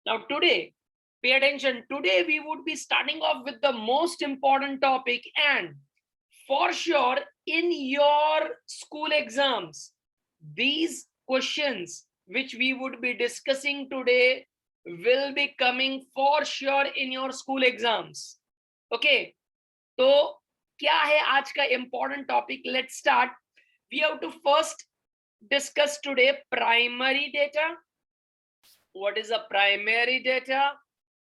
Now today, pay attention. Today we would be starting off with the most important topic, and for sure in your school exams, these questions which we would be discussing today will be coming for sure in your school exams. Okay, तो क्या है आज का important topic? Let's start. We have to first discuss today primary data. What is a primary data,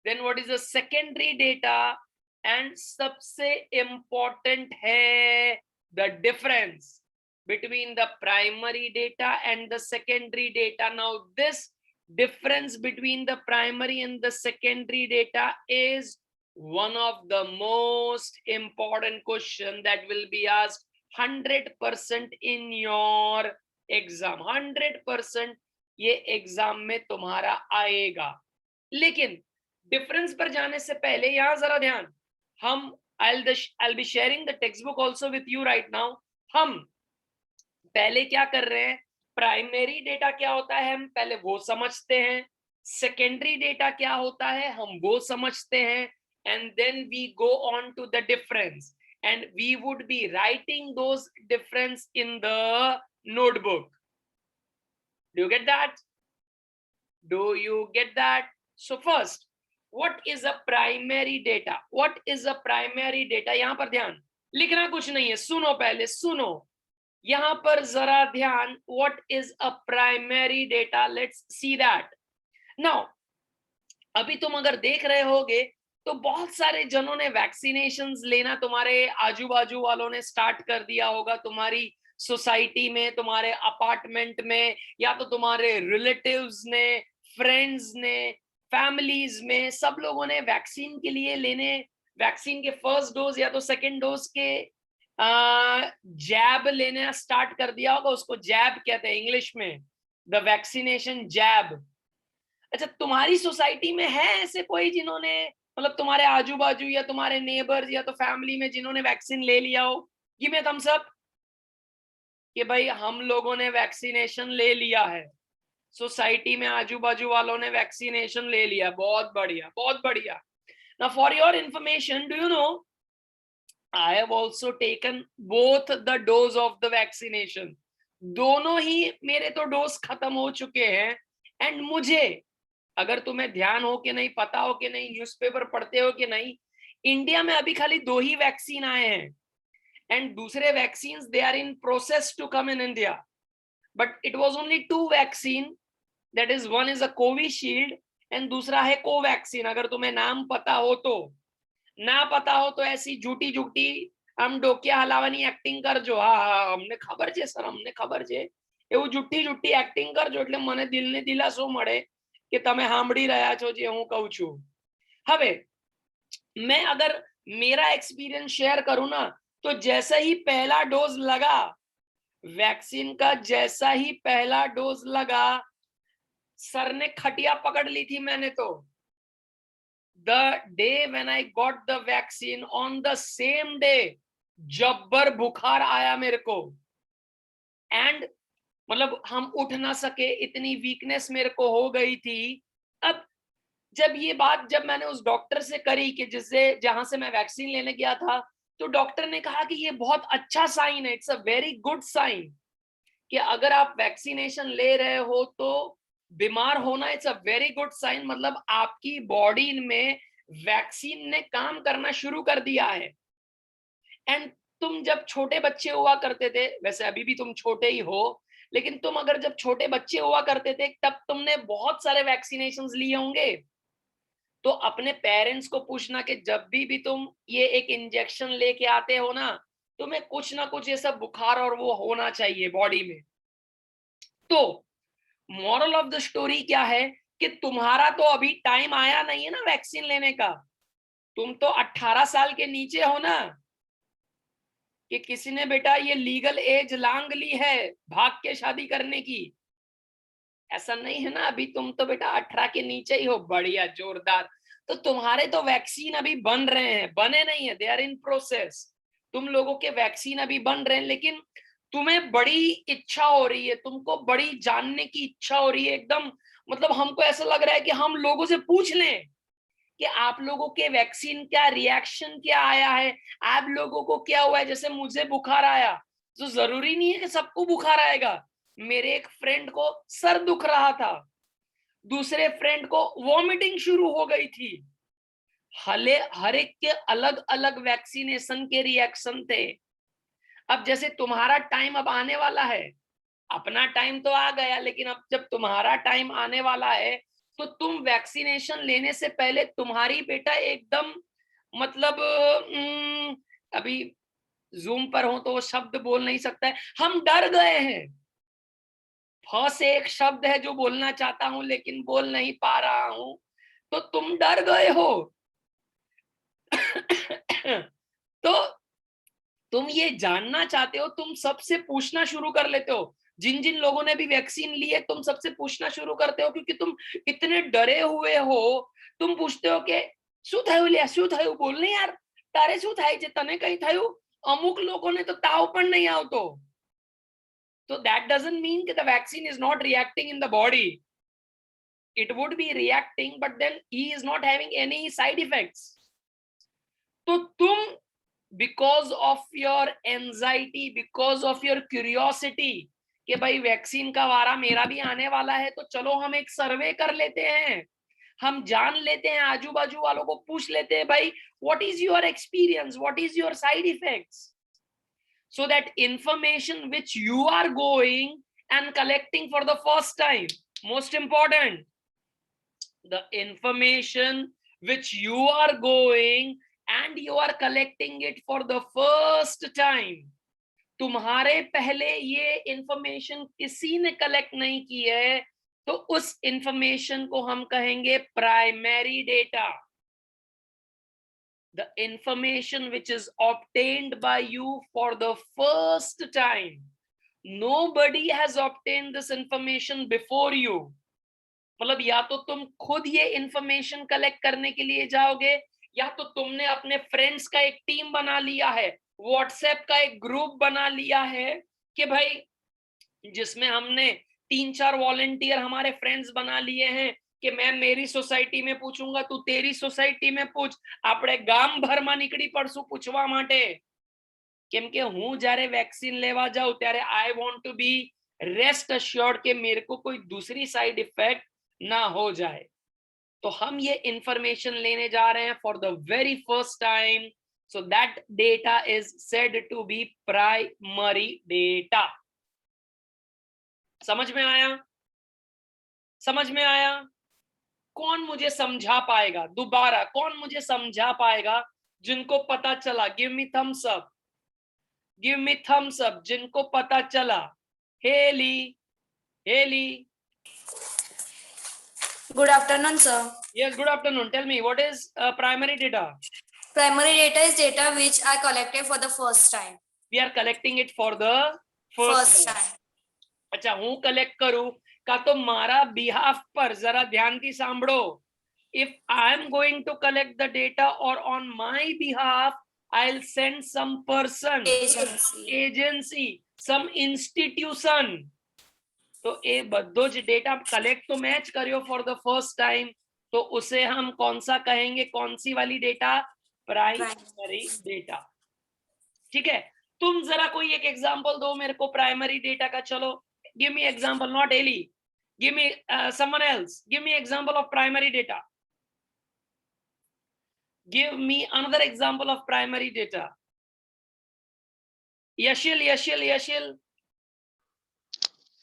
then what is a secondary data, and सबसे important है the difference between the primary data and the secondary data. Now this difference between the primary and the secondary data is one of the most important question that will be asked 100% in your exam. 100% ये exam में तुम्हारा आएगा। लेकिन difference पर जाने से पहले यहां जरा ध्यान, हम I'll be sharing the textbook also with you right now. हम पहले क्या कर रहे हैं, प्राइमरी डेटा क्या होता है हम पहले वो समझते हैं, सेकेंडरी डेटा क्या होता है हम वो समझते हैं, and then we go on to the difference and we would be writing those difference in the notebook. Do you get that? Do you get that? So first, what is a primary data? What is a primary data? यहां पर ध्यान, लिखना कुछ नहीं है, सुनो पहले सुनो, यहां पर जरा ध्यान. What is a primary data? Let's see that. Now, अभी तुम अगर देख रहे होगे तो बहुत सारे जनों ने वैक्सीनेशंस लेना तुम्हारे आजू बाजू वालों ने स्टार्ट कर दिया होगा, तुम्हारी सोसाइटी में, तुम्हारे अपार्टमेंट में, या तो तुम्हारे रिलेटिव्स ने, फ्रेंड्स ने, फैमिलीज में, सब लोगों ने वैक्सीन के लिए लेने, वैक्सीन के फर्स्ट डोज या तो सेकेंड डोज के जैब लेना स्टार्ट कर दिया होगा. उसको जैब कहते हैं इंग्लिश में, द वैक्सीनेशन जैब. अच्छा, तुम्हारी सोसाइटी में है ऐसे कोई जिन्होंने, मतलब तुम्हारे आजू बाजू या तुम्हारे नेबर्स या तो फैमिली में जिन्होंने वैक्सीन ले लिया हो? गिव मी थम्स अप कि भाई हम लोगों ने वैक्सीनेशन ले लिया है, सोसाइटी में आजू बाजू वालों ने वैक्सीनेशन ले लिया. बहुत बढ़िया, बहुत बढ़िया. Now for your information, do you know, I have also taken both the dose of the vaccination. दोनों ही मेरे तो डोज खत्म हो चुके हैं. एंड मुझे, अगर तुम्हें ध्यान हो कि नहीं, पता हो कि नहीं, न्यूज़पेपर पढ़ते हो कि नहीं, इंडिया में अभी खाली 2 ही वैक्सीन आए हैं एंड दूसरे vaccines they are in process to come in India. But it was only 2 vaccine, that is one is a Covishield and दूसरा है कोवैक्सीन. अगर तुम्हें नाम पता हो तो, ना पता हो तो ऐसी झूठी झूठी આમ ડોકિયા હલાવાની એક્ટિંગ કરજો. હા હા અમને ખબર છે સર, અમને ખબર છે, એવું જુઠ્ઠી જુઠ્ઠી એક્ટિંગ કરજો એટલે મને દિલને દિલાસો મળે કે તમે સાંભળી રહ્યા છો જે હું કહું છું. હવે मैं अगर मेरा एक्सपीरियंस शेयर करूं ना, तो जैसा ही पहला डोज लगा, वैक्सीन का जैसा ही पहला डोज लगा, सर ने खटिया पकड़ ली थी मैंने तो. The day when I got the vaccine, on the same day जब्बर बुखार आया मेरे को. एंड मतलब हम उठ ना सके, इतनी वीकनेस मेरे को हो गई थी. अब जब ये बात जब मैंने उस डॉक्टर से करी कि जिससे जहां से मैं वैक्सीन लेने गया था, तो डॉक्टर ने कहा कि ये बहुत अच्छा साइन है, it's a very good sign कि अगर आप वैक्सीनेशन ले रहे हो तो बीमार होना it's a very good sign, मतलब आपकी बॉडी में वैक्सीन ने काम करना शुरू कर दिया है. एंड तुम जब छोटे बच्चे हुआ करते थे, वैसे अभी भी तुम छोटे ही हो, लेकिन तुम अगर जब छोटे बच्चे हुआ करते थे तब तुमने बहुत सारे वैक्सीनेशंस लिए होंगे. तो अपने पेरेंट्स को पूछना कि जब भी तुम ये एक इंजेक्शन लेके आते हो ना, तुम्हें कुछ ना कुछ ये सब बुखार और वो होना चाहिए बॉडी में. तो मॉरल ऑफ द स्टोरी क्या है कि तुम्हारा तो अभी टाइम आया नहीं है ना वैक्सीन लेने का. तुम तो 18 साल के नीचे हो ना, कि किसी ने बेटा ये लीगल एज लांग ली है भाग के शादी करने की. ऐसा नहीं है ना, अभी तुम तो बेटा 18 के नीचे ही हो. बढ़िया, जोरदार. तो तुम्हारे तो वैक्सीन अभी बन रहे हैं, बने नहीं है, दे आर इन प्रोसेस. तुम लोगों के वैक्सीन अभी बन रहे हैं, लेकिन तुम्हें बड़ी इच्छा हो रही है, तुमको बड़ी जानने की इच्छा हो रही है, एकदम मतलब हमको ऐसा लग रहा है कि हम लोगों से पूछ लें कि आप लोगों के वैक्सीन क्या रिएक्शन क्या आया है, आप लोगों को क्या हुआ है। जैसे मुझे बुखार आया, तो जरूरी नहीं है कि सबको बुखार आएगा। मेरे एक फ्रेंड को सर दुख रहा था, दूसरे फ्रेंड को वॉमिटिंग शुरू हो गई थी। हर एक के अलग अलग वैक्सीनेशन के रिएक्शन थे। अब जैसे तुम्हारा टाइम अब आने वाला है, अपना टाइम तो आ गया, लेकिन अब जब तुम्हारा टाइम आने वाला है तो तुम वैक्सीनेशन लेने से पहले तुम्हारी बेटा एकदम मतलब अभी जूम पर हो तो वो शब्द बोल नहीं सकता है, हम डर गए हैं। फ से एक शब्द है जो बोलना चाहता हूं लेकिन बोल नहीं पा रहा हूं, तो तुम डर गए हो। तो तुम ये जानना चाहते हो, तुम सबसे पूछना शुरू कर लेते हो। जिन जिन लोगों ने भी वैक्सीन ली है, तुम सबसे पूछना शुरू करते हो, क्योंकि तुम इतने डरे हुए हो। तुम पूछते हो कि શું થયું લ્યા, શું થયું બોલ ને યાર, તારે શું થાય છે, તને કઈ થયું? અમુક લોકોને તો તાવ પણ નહીં આવતો. So that doesn't mean that the vaccine is not reacting in the body. It would be reacting, but then he is not having any side effects. तो तुम because of your anxiety, because of your curiosity कि भाई vaccine का वारा मेरा भी आने वाला है, तो चलो हम एक सर्वे कर लेते हैं, हम जान लेते हैं, आजू बाजू वालों को पूछ लेते हैं, भाई what is your experience, what is your side effects, so that information which you are going and collecting for the first time, most important, the information which you are going and you are collecting it for the first time, तुम्हारे पहले ये information किसी ने collect नहीं की है, तो उस इंफॉर्मेशन को हम कहेंगे primary data. The information which is obtained by you for the first time, nobody has obtained this information before you। मतलब या तो तुम खुद ये इंफॉर्मेशन कलेक्ट करने के लिए जाओगे, या तो तुमने अपने फ्रेंड्स का एक टीम बना लिया है, व्हाट्सएप का एक ग्रुप बना लिया है कि भाई जिसमें हमने 3-4 वॉलंटियर हमारे फ्रेंड्स बना लिए हैं कि मैं मेरी सोसाइटी में पूछूंगा, तू तेरी सोसाइटी में पूछ, આપણે ગામ ભરમાં નીકળી પડશું પૂછવા માટે। કેમ કે હું જ્યારે વેક્સિન લેવા જાઉં ત્યારે I want to be rest assured कि मेरे को कोई दूसरी साइड इफेक्ट ना हो जाए। तो हम ये इंफॉर्मेशन लेने जा रहे हैं for the very first time, so that data is said to be primary data. समझ में आया? समझ में आया? कौन मुझे समझा पाएगा? दोबारा कौन मुझे समझा पाएगा जिनको पता चला? Give me thumbs up, give me thumbs up जिनको पता चला। हेली, हेली। Good afternoon, sir. Yes, good afternoon. Tell me, what is primary data? Primary data is data which are collected for the first time. We are collecting it for the first time. अच्छा, હું collect કરું કા તો મારા behalf પર, જરા ધ્યાનથી સાંભળો, if I am going to collect the data or on my behalf, I'll send some person, agency, some institution, तो ये બધો જ डेटा कलेक्ट तो मैच करियो फॉर द फर्स्ट टाइम, तो उसे हम कौन सा कहेंगे? कौन सी वाली डेटा? Primary data. ठीक है, तुम जरा कोई एक एग्जांपल दो मेरे को प्राइमरी डेटा का। चलो, give me example, not Eli, give me someone else, give me example of primary data, give me another example of primary data. Yashil, Yashil, Yashil.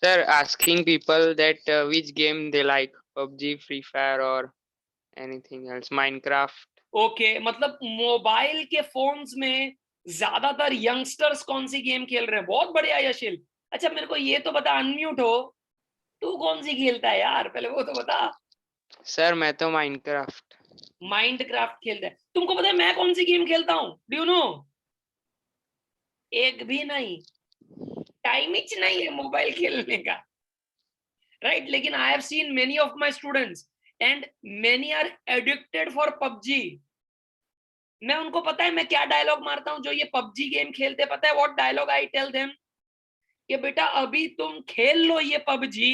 Sir, asking people that which game they like, PUBG, Free Fire or anything else, Minecraft. Okay, मतलब mobile के phones में ज्यादातर youngsters कौन सी game खेल रहे हैं? बहुत बढ़िया यशिल। अच्छा मेरे को ये तो बता, अनम्यूट हो, तू कौन सी खेलता है यार, पहले वो तो बता। सर मैं तो माइनक्राफ्ट। माइनक्राफ्ट खेलता है? तुमको पता है मैं कौन सी गेम खेलता हूँ? Do you know? एक भी नहीं, टाइम ही नहीं है मोबाइल खेलने का, राइट? लेकिन I have seen many of my students and many are addicted for PUBG. मैं उनको पता है मैं क्या डायलॉग मारता हूं जो ये पबजी गेम खेलते, पता है what dialogue I tell them? कि बेटा अभी तुम खेल लो ये पबजी,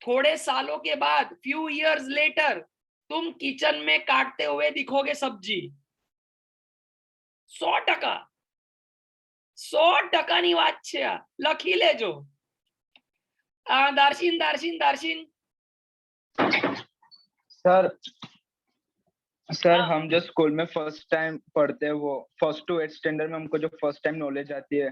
थोड़े सालों के बाद, फ्यू इयर्स लेटर, तुम किचन में काटते हुए दिखोगे सब्जी। 100%, 100% ની વાત છે આ, લખી લેજો। દાર્શિન દાર્શિન દાર્શિન सर सर हाँ। हम जो स्कूल में फर्स्ट टाइम पढ़ते हैं वो 1st to 8th स्टैंडर्ड में हमको जो फर्स्ट टाइम नॉलेज आती है।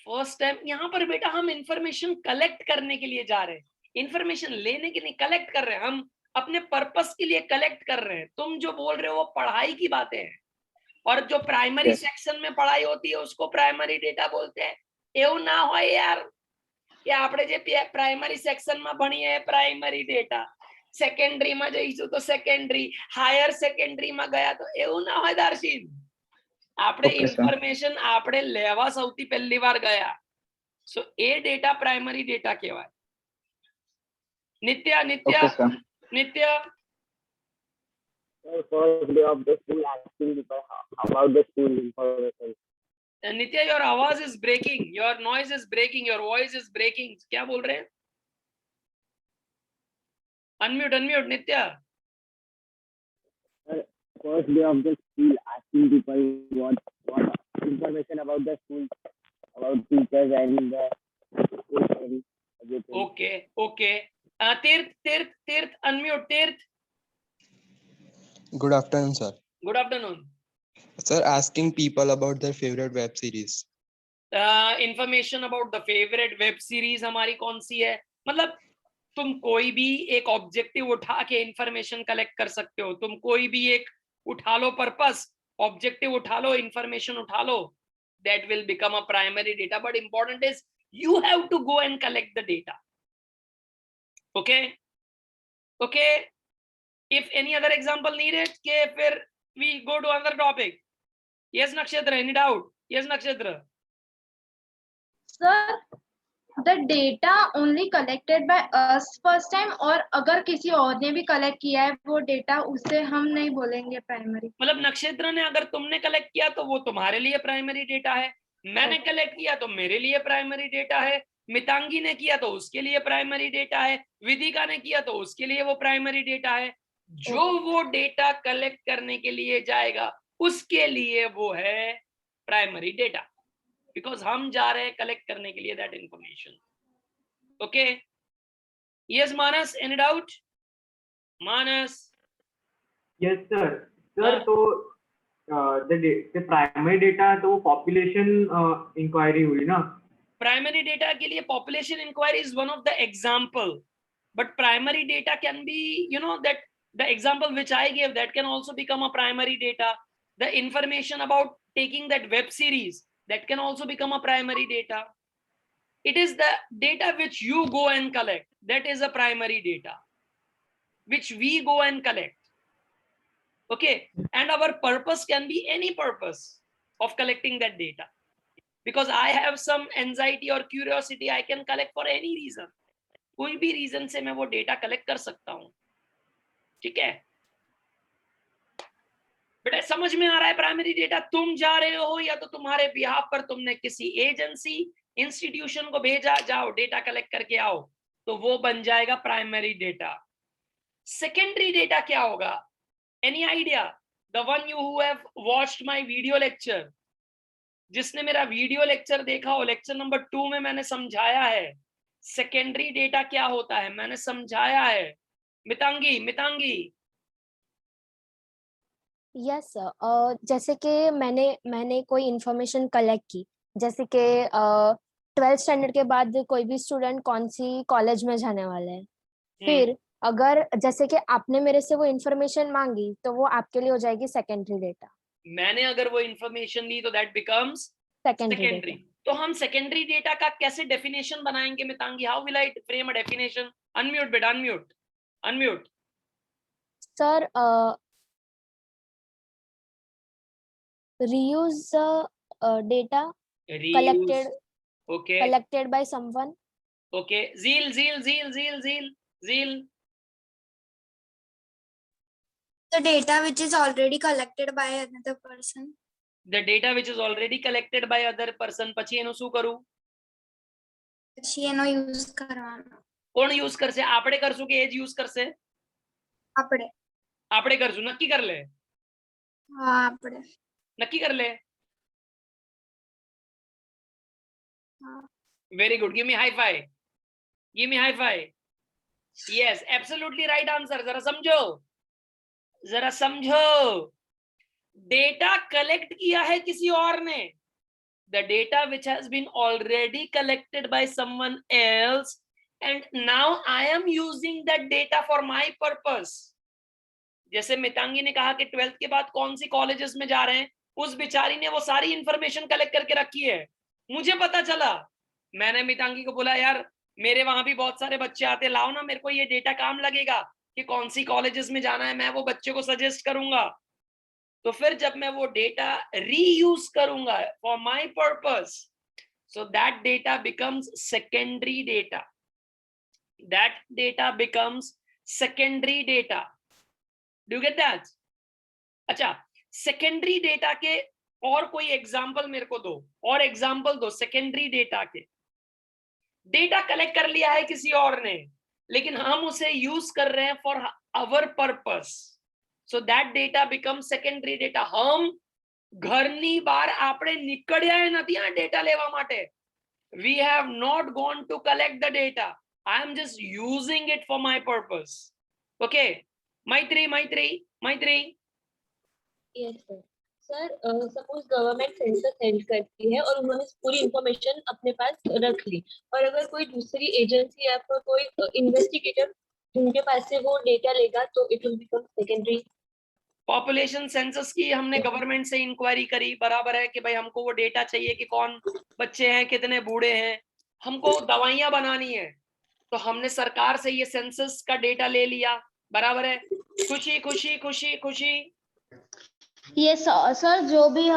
फर्स्ट टाइम यहाँ पर बेटा हम इंफॉर्मेशन कलेक्ट करने के लिए जा रहे हैं, इंफॉर्मेशन लेने के लिए कलेक्ट कर रहे हैं, हम अपने पर्पस के लिए कलेक्ट कर रहे हैं। तुम जो बोल रहे हो वो पढ़ाई की बातें हैं, और जो प्राइमरी Yes. सेक्शन में पढ़ाई होती है उसको प्राइमरी डेटा बोलते हैं। એવું ના હોય યાર કે આપણે જે પ્રાઇમરી સેક્શનમાં ભણીએ પ્રાઇમરી ડેટા, સેકન્ડરીમાં જઈશું તો સેકન્ડરી, હાયર સેકન્ડરીમાં ગયા તો એવું ના હોય દાર્શિન। આપણે Okay, sir. ઇન્ફોર્મેશન આપણે લેવા સૌથી પહેલી વાર ગયા, સો એ ડેટા પ્રાઇમરી ડેટા કહેવાય। નિત્ય નિત્ય Okay, sir. નિત્ય First day of the school, asking people about the school information. Nitya, your आवाज is breaking, your noise is breaking, your voice is breaking. क्या बोल रहे हैं? Unmute unmute Nitya. First day of the school, asking people what information about the school, about teachers and the everything. Okay okay, तीर्थ तीर्थ तीर्थ unmute तीर्थ। Good afternoon, sir. Good afternoon. Sir, asking people about their favorite web series. Information about the favourite web series हमारी कौन सी है, मतलब तुम कोई भी एक ऑब्जेक्टिव उठा के इंफॉर्मेशन कलेक्ट कर सकते हो। तुम कोई भी एक उठा लो पर्पस, ऑब्जेक्टिव उठा लो, इंफॉर्मेशन उठा लो, that will become a primary data. But important is you have to go and collect the data. Okay okay, if any other example needed, के फिर we go to another topic. Yes Nakshatra, any doubt? Yes Nakshatra. Sir, the data only collected by us first time, और अगर किसी और ने भी collect किया है वो डेटा, उससे हम नहीं बोलेंगे प्राइमरी। मतलब नक्षत्र ने अगर तुमने कलेक्ट किया तो वो तुम्हारे लिए प्राइमरी डेटा है, मैंने कलेक्ट किया तो मेरे लिए प्राइमरी डेटा है, मितांगी ने किया तो उसके लिए प्राइमरी डेटा है, विदिका ने किया तो उसके लिए वो प्राइमरी डेटा है। जो वो डेटा कलेक्ट करने के लिए जाएगा उसके लिए वो है प्राइमरी डेटा, बिकॉज हम जा रहे हैं कलेक्ट करने के लिए that information. Okay, yes Manas, any doubt? Manas? Yes sir. Sir हाँ। तो द प्राइमरी डेटा तो वो पॉपुलेशन इंक्वायरी हुई ना। प्राइमरी डेटा के लिए population inquiry is one of the example, but primary data can be, you know, that the example which I gave, that can also become a primary data. The information about taking that web series, that can also become a primary data. It is the data which you go and collect, that is a primary data which we go and collect. Okay, and our purpose can be any purpose of collecting that data, because I have some anxiety or curiosity, I can collect for any reason. कोई भी reason से मैं वो data collect कर सकता हूं। ठीक है बेटा, समझ में आ रहा है? प्राइमरी डेटा तुम जा रहे हो या तो तुम्हारे बिहाफ पर तुमने किसी एजेंसी इंस्टीट्यूशन को भेजा, जाओ डेटा कलेक्ट करके आओ, तो वो बन जाएगा प्राइमरी डेटा। सेकेंडरी डेटा क्या होगा? Any idea? The one you who have watched my video lecture, जिसने मेरा वीडियो लेक्चर देखा हो, लेक्चर नंबर 2 में मैंने समझाया है सेकेंडरी डेटा क्या होता है, मैंने समझाया है। मितांगी, मितांगी? यस सर, जैसे कि मैंने कोई इंफॉर्मेशन कलेक्ट की, जैसे कि 12th स्टैंडर्ड के बाद कोई भी स्टूडेंट कौन सी कॉलेज में जाने वाले हैं, फिर अगर जैसे कि आपने मेरे से वो इंफॉर्मेशन मांगी तो वो आपके लिए हो जाएगी सेकेंडरी डेटा। मैंने अगर वो इंफॉर्मेशन ली तो दैट बिकम्स सेकेंडरी सेकेंडरी। तो हम सेकेंडरी डेटा का कैसे डेफिनेशन बनाएंगे Mitangi? How will I frame a definition? Unmute बेटा, unmute unmute. Sir, reuse data collected okay collected by someone. okay, zeal. The data which is already collected by another person. The data which is already collected by other person, પછી એનું શું કરું? પછી એનો use કરવાનો. કોણ use કરશે? આપણે કરશું કે એ જ યુઝ કરશે? આપણે કરશું. નક્કી કર લે. નક્કી કર લે. Very good. Give me hi fi. Give me high five. Yes, absolutely right answer. जरा समझो. डेटा कलेक्ट किया है किसी और ने. The data which has been already collected by someone else, and now I am using that data for my purpose. जैसे मितांगी ने कहा कि 12th के बाद कौन सी कॉलेजेस में जा रहे हैं, उस बेचारी ने वो सारी इंफॉर्मेशन कलेक्ट करके रखी है. मुझे पता चला, मैंने मितांगी को बोला यार मेरे वहां भी बहुत सारे बच्चे आते, लाओ ना मेरे को ये डेटा काम लगेगा कि कौन सी कॉलेजेस में जाना है, मैं वो बच्चे को सजेस्ट करूंगा. तो फिर जब मैं वो डेटा रीयूज करूंगा for my purpose, so that data becomes secondary data. That data becomes secondary data. Do you get that? अच्छा, सेकेंडरी डेटा के और कोई एग्जांपल मेरे को दो, और एग्जांपल दो सेकेंडरी डेटा के. डेटा कलेक्ट कर लिया है किसी और ने, लेकिन हम उसे यूज कर रहे हैं for our purpose, so that data become secondary data. हम ઘરની બહાર આપણે નીકળ્યા નથી આ ડેટા લેવા માટે. We have not gone to collect the data. I am just using it for my purpose. Okay Maitri. Yes sir. Suppose government census send करती है और उन्होंने पूरी इंफॉर्मेशन अपने पास रख ली, और अगर कोई दूसरी एजेंसी या फिर कोई इन्वेस्टिगेटर उनके पास से वो डेटा लेगा तो it will become secondary. Population census की हमने गवर्नमेंट से इंक्वायरी करी, बराबर है कि भाई हमको वो डेटा चाहिए कि कौन बच्चे हैं, कितने बूढ़े हैं, हमको दवाइयां बनानी है, तो हमने सरकार से ये सेंसस का डेटा ले लिया, बराबर है. खुशी खुशी खुशी खुशी. ये सर जो भी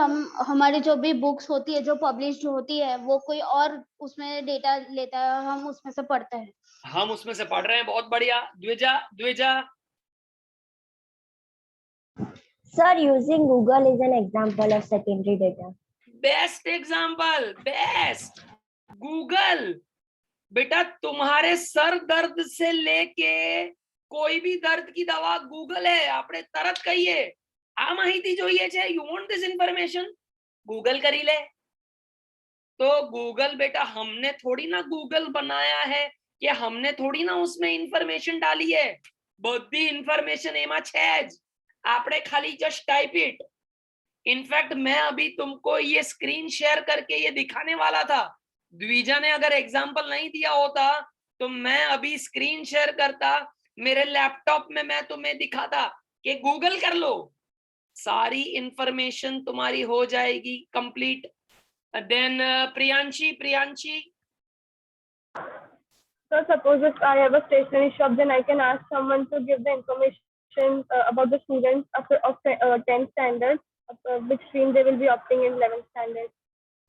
हमारी जो भी बुक्स होती है जो पब्लिश होती है वो कोई और उसमें डेटा लेता है, हम उसमें से पढ़ते हैं. हम उसमें से पढ़ रहे हैं. बहुत बढ़िया. Dwija. Sir, using Google is an example of secondary data. Best example, best. Google. बेटा तुम्हारे सर दर्द से लेके कोई भी दर्द की दवा गूगल है. આપણે તરત કહીએ આ માહિતી જોઈએ છે, you want this information, Google કરી લે. तो गूगल बेटा हमने थोड़ी ना गूगल बनाया है, कि हमने थोड़ी ना उसमें इंफॉर्मेशन डाली है. બધી इंफॉर्मेशन એમાં છે જ, આપણે खाली जस्ट टाइप इट. इनफैक्ट मैं अभी तुमको ये स्क्रीन शेयर करके ये दिखाने वाला था. द्विजा ने अगर एग्जांपल नहीं दिया होता तो मैं अभी स्क्रीन शेयर करता, मेरे लैपटॉप में मैं तुम्हें दिखाता कि गूगल कर लो, सारी इंफॉर्मेशन तुम्हारी हो जाएगी complete. Then Priyanshi. So suppose if I have a stationery shop, then I can ask someone to give the information about the students of 10th standard, which stream they will be opting in 11th standard.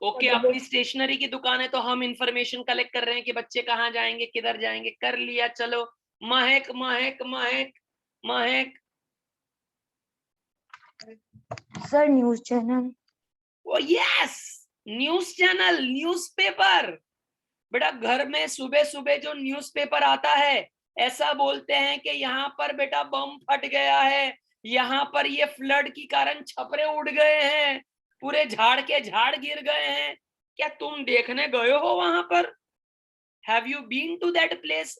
Okay, अपनी stationery की दुकान है तो हम information collect कर रहे हैं कि बच्चे कहाँ जाएंगे, किधर जाएंगे. कर लिया. चलो महक. Sir, news channel. ओ यस, न्यूज चैनल, न्यूज़पेपर. बेटा घर में सुबह सुबह जो न्यूज़पेपर आता है, ऐसा बोलते हैं कि यहाँ पर बेटा बम फट गया है, यहाँ पर ये फ्लड के कारण छपरे उड़ गए हैं, पूरे झाड़ के झाड़ गिर गए हैं. क्या तुम देखने गए हो वहां पर? Have you been to that place,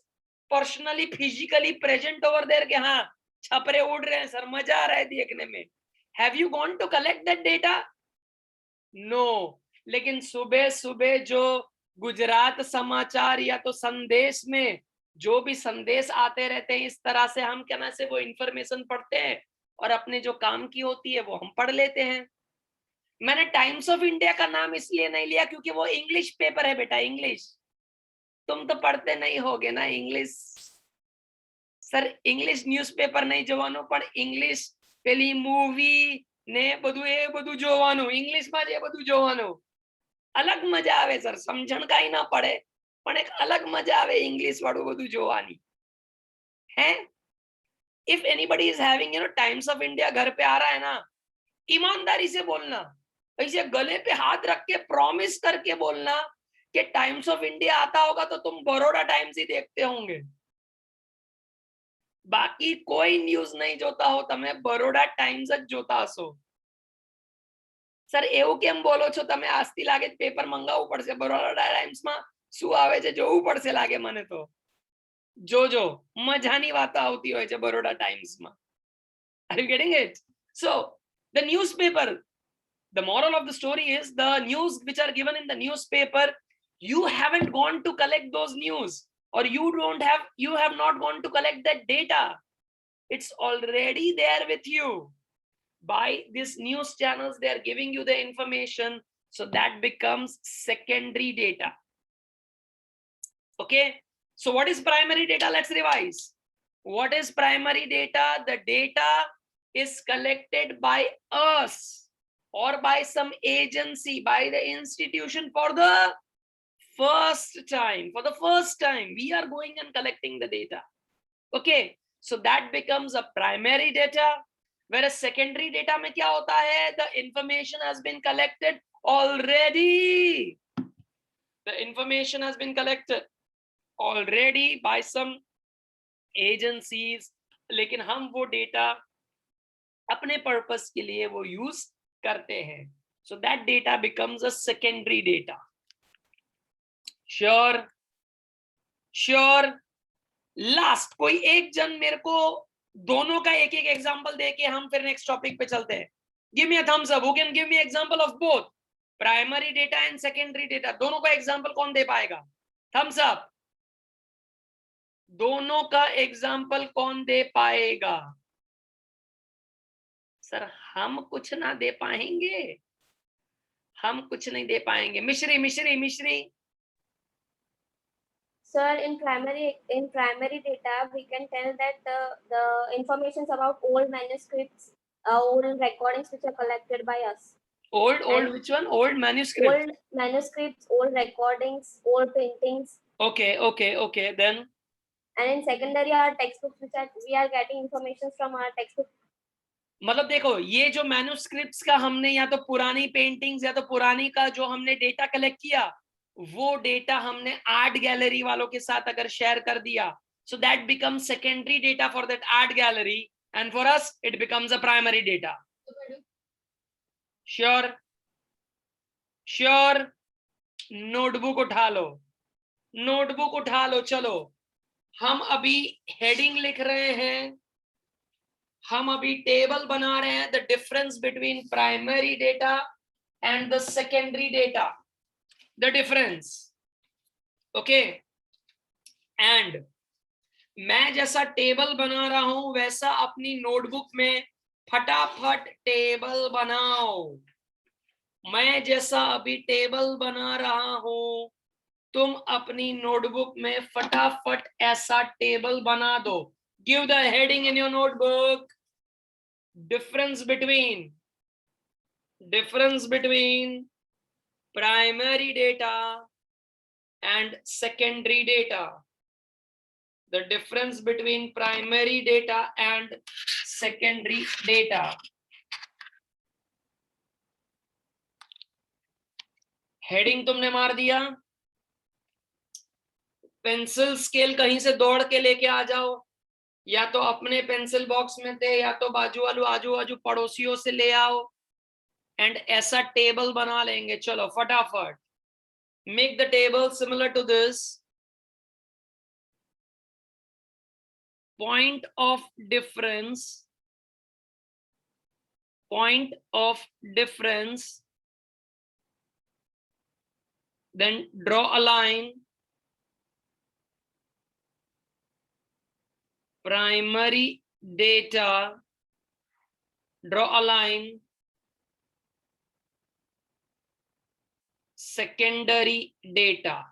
personally physically present over there कि हाँ छपरे उड़ रहे हैं सर, मजा आ रहा है देखने में. Have you gone to collect that data? No. लेकिन सुबह सुबह जो गुजरात समाचार या तो संदेश में जो भी संदेश आते रहते हैं, इस तरह से हम क्या ना से वो इंफॉर्मेशन पढ़ते हैं और अपने जो काम की होती है वो हम पढ़ लेते हैं. मैंने टाइम्स ऑफ इंडिया का नाम इसलिए नहीं लिया क्योंकि वो इंग्लिश पेपर है बेटा, इंग्लिश. तुम तो पढ़ते नहीं होगे ना इंग्लिश. सर इंग्लिश न्यूज़पेपर नहीं જોવાનું, પણ इंग्लिश પેલી મૂવી ને બધું એ બધું જોવાનું, ઇંગ્લિશમાં જ એ બધું જોવાનું. अलग मजा आवे सर, समझण काई ना पड़े, पण एक अलग मजा आवे इंग्लिश वाળું બધું જોવાની है. If anybody is having times of India घर पे आ रहा है ना, ईमानदारी से बोलना, ऐसे गले पे हाथ रख के प्रॉमिस करके बोलना कि टाइम्स ऑफ इंडिया आता होगा तो तुम बड़ौदा टाइम्स ही देखते होंगे, बाकी कोई न्यूज नहीं જોતા હો તમે, બરોડા ટાઈમ્સ જ જોતા હશો. સર એવું કેમ બોલો છો તમે? આજથી લાગે પેપર મંગાવવું પડશે, બરોડા ટાઈમ્સમાં શું આવે છે જોવું પડશે લાગે મને તો. જોજો, મજાની વાતો આવતી હોય છે Baroda ટાઈમ્સમાં. Are you getting it? So the newspaper, the moral of the story is the news which are given in the newspaper, you haven't gone to collect those news, or you have not gone to collect that data. It's already there with you. By these news channels, they are giving you the information, so that becomes secondary data. Okay, so what is primary data? Let's revise. What is primary data? The data is collected by us or by some agency, by the institution for the first time. For the first time, we are going and collecting the data. Okay, so that becomes a primary data. Whereas secondary data में क्या होता है? The information has been collected already. The information has been collected already by some agencies, लेकिन हम वो data अपने purpose के लिए वो use करते हैं. So that data becomes a secondary data. Sure, sure. Last, कोई एक जन मेरे को दोनों का एक एक एग्जांपल दे के हम फिर नेक्स्ट टॉपिक पे चलते हैं. Give me a thumbs up. Who can give me example of both primary data and secondary data? दोनों का एग्जांपल कौन दे पाएगा? Thumbs up. दोनों का एग्जांपल कौन दे पाएगा? सर हम कुछ ना दे पाएंगे, हम कुछ नहीं दे पाएंगे. मिश्री. Sir, in primary data, we can tell that the information about old manuscripts, old recordings which are collected by us. Old which one? Old manuscript. Old manuscripts, old recordings, old paintings. Okay. Then. And in secondary, our textbooks, we are getting information from our textbook. मतलब देखो, ये जो manuscripts का हमने या तो पुरानी paintings या तो पुरानी का जो हमने डेटा कलेक्ट किया, वो डेटा हमने आर्ट गैलरी वालों के साथ अगर शेयर कर दिया, so that becomes secondary data for that art gallery, and for us it becomes a primary data. Sure. Notebook उठा लो. चलो, हम अभी हेडिंग लिख रहे हैं, हम अभी टेबल बना रहे हैं. The difference between primary data and the secondary data, the difference. Okay, and मैं जैसा टेबल बना रहा हूं वैसा अपनी नोटबुक में फटाफट टेबल बनाओ. मैं जैसा अभी टेबल बना रहा हूं, तुम अपनी नोटबुक में फटाफट ऐसा टेबल बना दो. Give the heading in your notebook. Difference between primary data and secondary data. The difference between primary data and secondary data. Heading तुमने मार दिया. पेंसिल स्केल कहीं से दौड़ के लेके आ जाओ, या तो अपने पेंसिल बॉक्स में थे या तो आजू पड़ोसियों से ले आओ, एंड ऐसा टेबल बना लेंगे. चलो फटाफट. Make the table similar to this. Point of difference, then draw a line. Primary data, draw a line. Secondary data,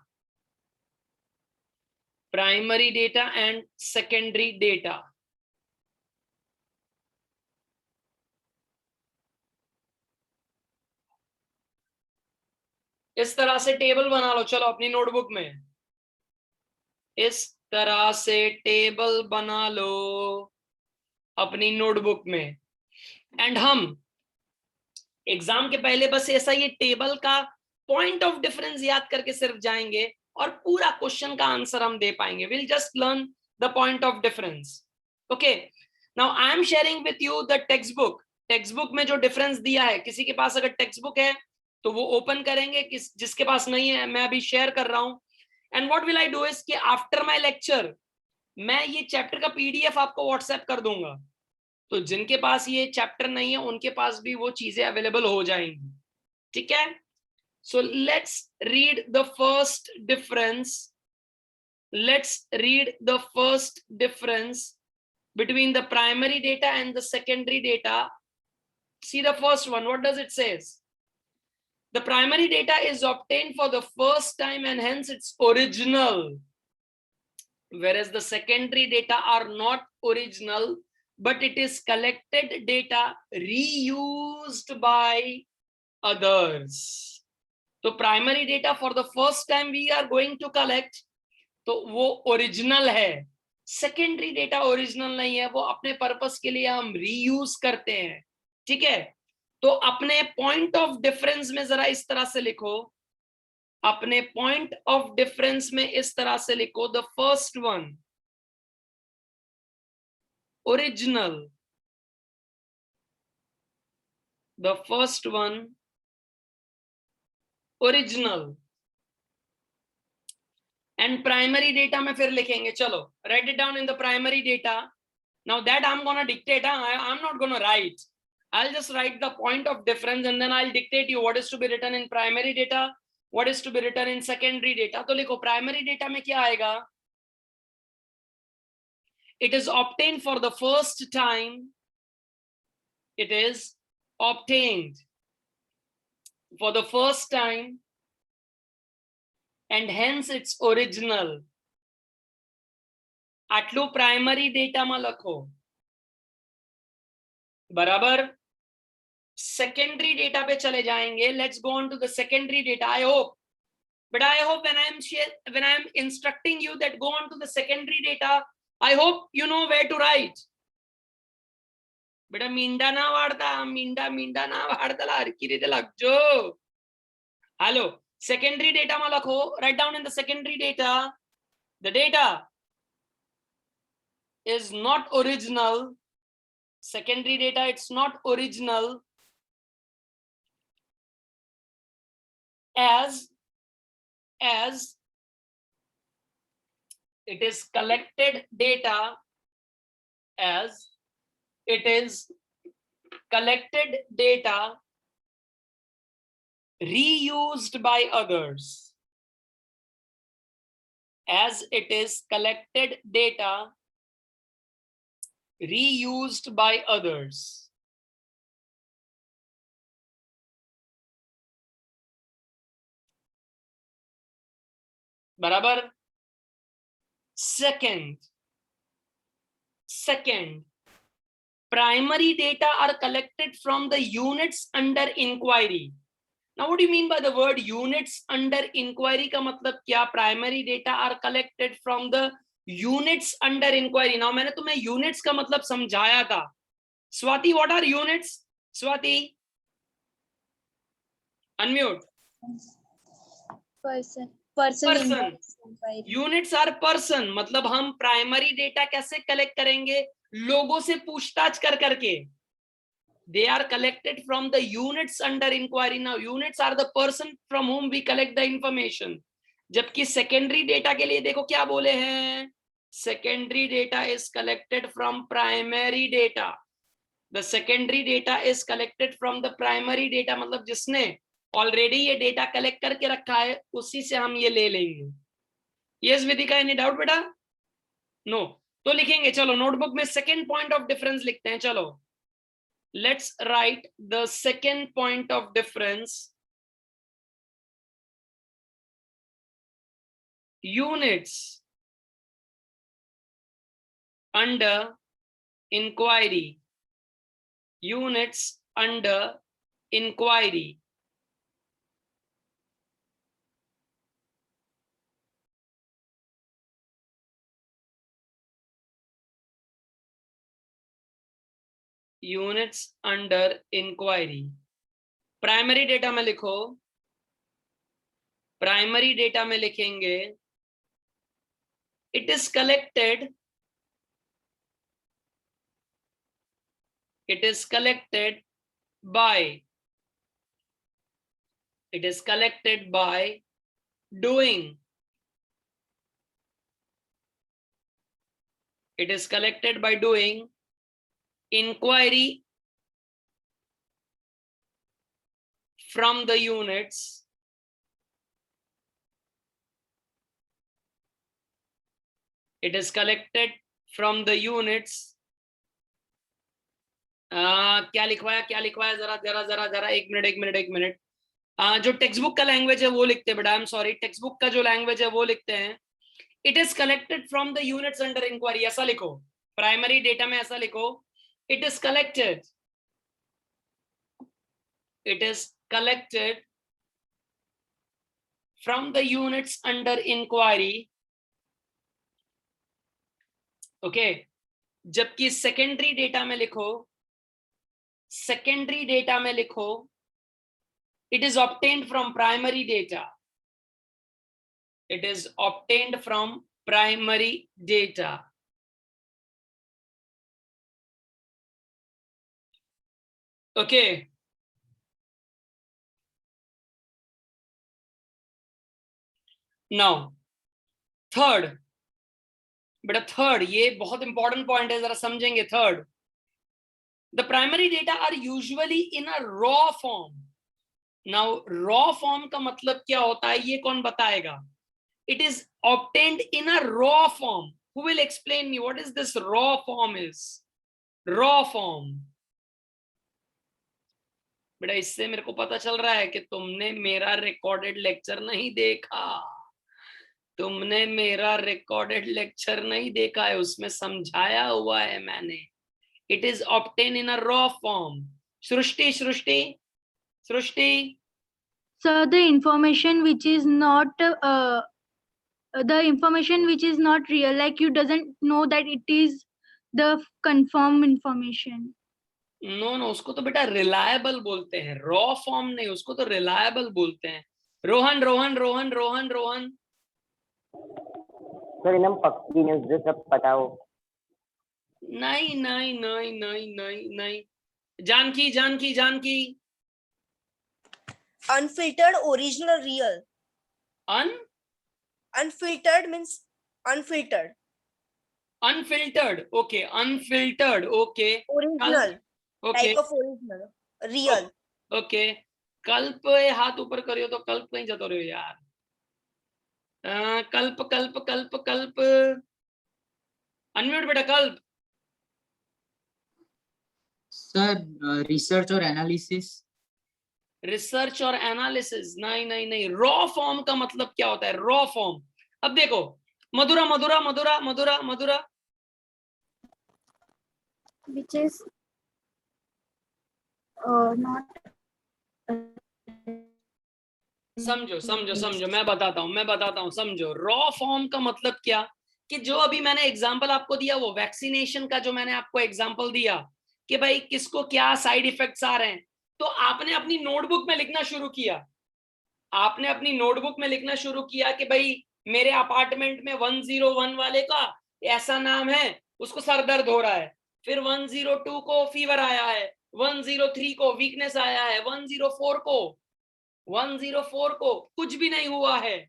primary data and secondary data. इस तरह से टेबल बना लो. चलो अपनी नोटबुक में इस तरह से टेबल बना लो अपनी नोटबुक में. एंड हम एग्जाम के पहले बस ऐसा ये टेबल का पॉइंट ऑफ डिफरेंस याद करके सिर्फ जाएंगे और पूरा क्वेश्चन का आंसर हम दे पाएंगे. Will just learn the point of difference. Okay, now I am sharing with you the text book. Text book में जो डिफरेंस दिया है, किसी के पास अगर टेक्स्ट बुक है तो वो ओपन करेंगे, जिसके पास नहीं है मैं अभी शेयर कर रहा हूं. And what will I do is कि आफ्टर माय लेक्चर मैं ये चैप्टर का पीडीएफ आपको व्हाट्सएप कर दूंगा. तो जिनके पास ये चैप्टर नहीं है उनके पास भी वो चीजें अवेलेबल हो जाएंगी. ठीक है, so let's read the first difference. Let's read the first difference between the primary data and the secondary data. See the first one. What does it say? The primary data is obtained for the first time and hence it's original, whereas the secondary data are not original, but it is collected data reused by others. So primary data for the first time we are going to collect, तो वो original है. Secondary data original नहीं है, वो अपने purpose के लिए हम रीयूज करते हैं. ठीक है, तो अपने पॉइंट ऑफ डिफरेंस में जरा इस तरह से लिखो, अपने पॉइंट ऑफ डिफरेंस में इस तरह से लिखो, the first one original, the first one original, and primary data में फिर लिखेंगे. चलो, write it down in the primary data. Now that I'm gonna dictate. I'm not gonna write. I'll just write the point of difference and then I'll dictate you what is to be written in primary data, what is to be written in secondary data. तो लिखो primary data में क्या आएगा? It is obtained for the first time. It is obtained for the first time and hence it's original. आटलू primary data में लखो, बराबर. Secondary data पे चले जाएंगे. Let's go on to the secondary data. I hope, but I hope when I am instructing you that go on to the secondary data, I hope you know where to write. बेटा मींडा ना वाढता, मींडा ना वाढताला हरकी रीते लागजो. Hello, secondary data में लखो. Write down in the secondary data, the data is not original. Secondary data, it's not original as it is collected data, as it is collected data reused by others, as it is collected data reused by others. बराबर. Second, primary data are collected from the units under inquiry. Now what do you mean by the word units under inquiry? का मतलब क्या? Primary data are collected from the units under inquiry. Now मैंने तुम्हें units का मतलब समझाया था. Swati, what are units? Swati, unmute. Person. Units are person. मतलब हम primary data कैसे collect करेंगे? लोगों से पूछताछ कर करके. They are collected from the units under inquiry. Now units are the person from whom we collect the information. जबकि secondary data के लिए देखो क्या बोले हैं. Secondary data is collected from primary data. The secondary data is collected from the primary data. मतलब जिसने already ये डेटा कलेक्ट करके रखा है उसी से हम ये ले लेंगे. यस विदिका, एनी डाउट बेटा? नो. तो लिखेंगे, चलो नोटबुक में सेकेंड पॉइंट ऑफ डिफरेंस लिखते हैं. चलो, let's write the second point of difference. Units under inquiry. Units under inquiry. Units under inquiry. Primary data में लिखो प्राइमरी डेटा में लिखेंगे it is collected by doing. It is collected by doing inquiry from the units क्या लिखवाया जरा एक minute जो text book का लैंग्वेज है वो लिखते हैं, but I am sorry, textbook का जो लैंग्वेज है वो लिखते हैं it is collected from the units under inquiry. ऐसा लिखो, प्राइमरी डेटा में ऐसा लिखो, it is collected from the units under inquiry. Okay, जबकि सेकेंडरी डेटा में लिखो it is obtained from primary data. Okay. Now, third, ये बहुत इंपॉर्टेंट पॉइंट है, जरा समझेंगे। Third, the primary data are usually in a raw form. Now, raw form का मतलब क्या होता है, ये कौन बताएगा? It is obtained in a raw form. Who will explain me what is this raw form is? Raw form. बेटा, इससे मेरे को पता चल रहा है कि तुमने मेरा रिकॉर्डेड लेक्चर नहीं देखा है, उसमें समझाया हुआ है मैंने। It is obtained in a raw form. Srushti. So the information which is not real, like you doesn't know that it is the confirmed information. No, उसको तो बेटा रिलायबल बोलते हैं, रॉ फॉर्म नहीं, उसको तो रिलायबल बोलते हैं। रोहन। सर इन्हें पक्की न्यूज़ जो सब पता हो। नहीं। Janaki. Unfiltered, original, real. Unfiltered means unfiltered. Okay. Unfiltered. Okay. Original. Okay. Type of original. Real. Okay. कल्प हाथ ऊपर करियो तो कल्प कहीं जातो रहो यार। कल्प अनम्यूट बेटा। कल्प सर रिसर्च और एनालिसिस नहीं। रॉ फॉर्म का मतलब क्या होता है? रॉ फॉर्म, अब देखो, मधुरा which is not समझो, मैं बताता हूँ, समझो। रॉ फॉर्म का मतलब क्या, कि जो अभी मैंने एग्जांपल आपको दिया, वो वैक्सीनेशन का जो मैंने आपको एग्जांपल दिया कि भाई किसको क्या साइड इफेक्ट्स आ रहे हैं, तो आपने अपनी नोटबुक में लिखना शुरू किया कि भाई मेरे अपार्टमेंट में 101 वाले का ऐसा नाम है, उसको सर दर्द हो रहा है, फिर 102 को फीवर आया है, 103 को वीकनेस आया है, 104 को कुछ भी नहीं हुआ है।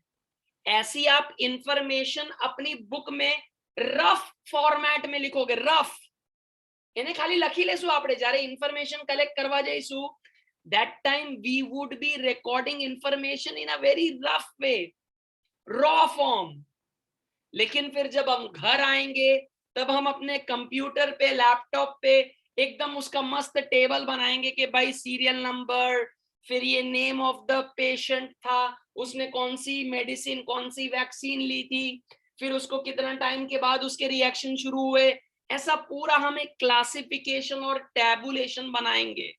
ऐसी आप इंफॉर्मेशन अपनी बुक में रफ फॉर्मेट में लिखोगे। रफ यानी खाली लखी लेसु आपने जारे इंफॉर्मेशन कलेक्ट करवा जाइसु, that time we would be recording information in a very rough way, raw form। लेकिन फिर जब हम घर आएंगे तब हम अपने कंप्यूटर पे, लैपटॉप पे एकदम उसका मस्त टेबल बनाएंगे कि भाई सीरियल नंबर, फिर ये नेम ऑफ द पेशेंट था, उसने कौन सी मेडिसिन, कौन सी वैक्सीन ली थी, फिर उसको कितना टाइम के बाद उसके रिएक्शन शुरू हुए, ऐसा पूरा हम एक क्लासिफिकेशन और टैबुलेशन बनाएंगे।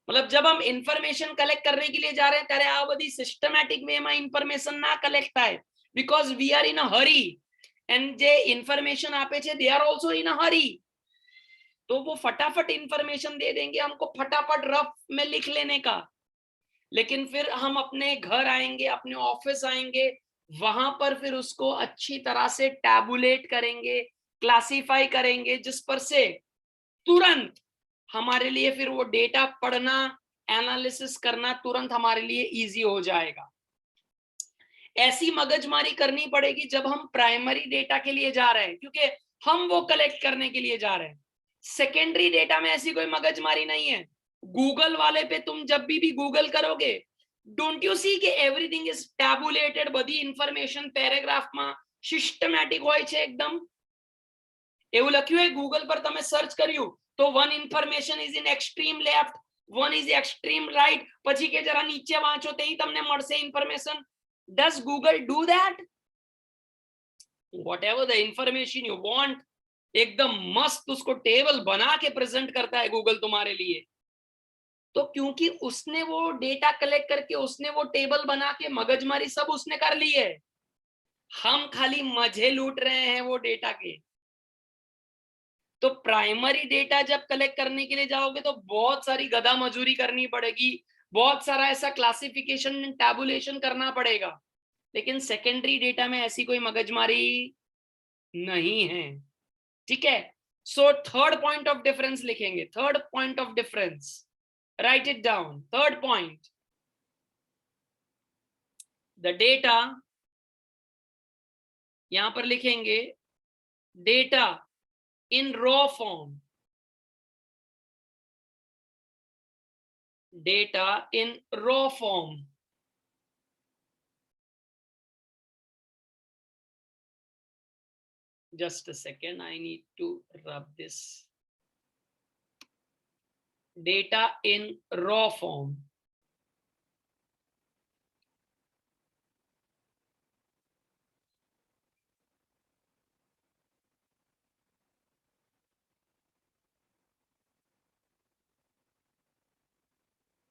मतलब जब हम इंफॉर्मेशन कलेक्ट करने के लिए जा रहे हैं ત્યારે આ બધી સિસ્ટમેટિક વેમાં ઇન્ફોર્મેશન ના કલેક્ટ થાય, because we are in a hurry, and જે ઇન્ફોર્મેશન આપે છે they are also in a hurry, तो वो फटाफट इंफॉर्मेशन दे देंगे हमको, फटाफट रफ में लिख लेने का। लेकिन फिर हम अपने घर आएंगे, अपने ऑफिस आएंगे, वहां पर फिर उसको अच्छी तरह से टैबुलेट करेंगे, क्लासिफाई करेंगे, जिस पर से तुरंत हमारे लिए फिर वो डेटा पढ़ना, एनालिसिस करना तुरंत हमारे लिए इजी हो जाएगा। ऐसी मगजमारी करनी पड़ेगी जब हम प्राइमरी डेटा के लिए जा रहे हैं, क्योंकि हम वो कलेक्ट करने के लिए जा रहे हैं। सेकेंडरी डेटा में ऐसी कोई मगजमारी नहीं है। गूगल वाले पे तुम जब भी गूगल करोगे, डोंट यू सी कि एवरीथिंग इज टैबुलेटेड, बधी इन्फॉर्मेशन પેરેગ્રાફ માં સિસ્ટમેટિક હોય છે એકદમ। એવું લખ્યું है गूगल पर તમે સર્ચ કર્યું તો one information is in extreme left, one is extreme right, પછી કે જરા નીચે વાંચો તેઈ તમને મળશે information। does Google do that? whatever the information you want, एकदम मस्त उसको टेबल बना के प्रेजेंट करता है गूगल तुम्हारे लिए। तो क्योंकि उसने वो डेटा कलेक्ट करके, उसने वो टेबल बना के, मगजमारी सब उसने कर ली है, हम खाली मजे लूट रहे हैं वो डेटा के। तो प्राइमरी डेटा जब कलेक्ट करने के लिए जाओगे तो बहुत सारी गधा मजूरी करनी पड़ेगी, बहुत सारा ऐसा क्लासिफिकेशन, टैबुलेशन करना पड़ेगा। लेकिन सेकेंडरी डेटा में ऐसी कोई मगजमारी नहीं है, ठीक है। So third point of difference लिखेंगे, third point of difference, write it down. Third point, the data, यहां पर लिखेंगे data in raw form, data in raw form, just a second, I need to rub this, data in raw form,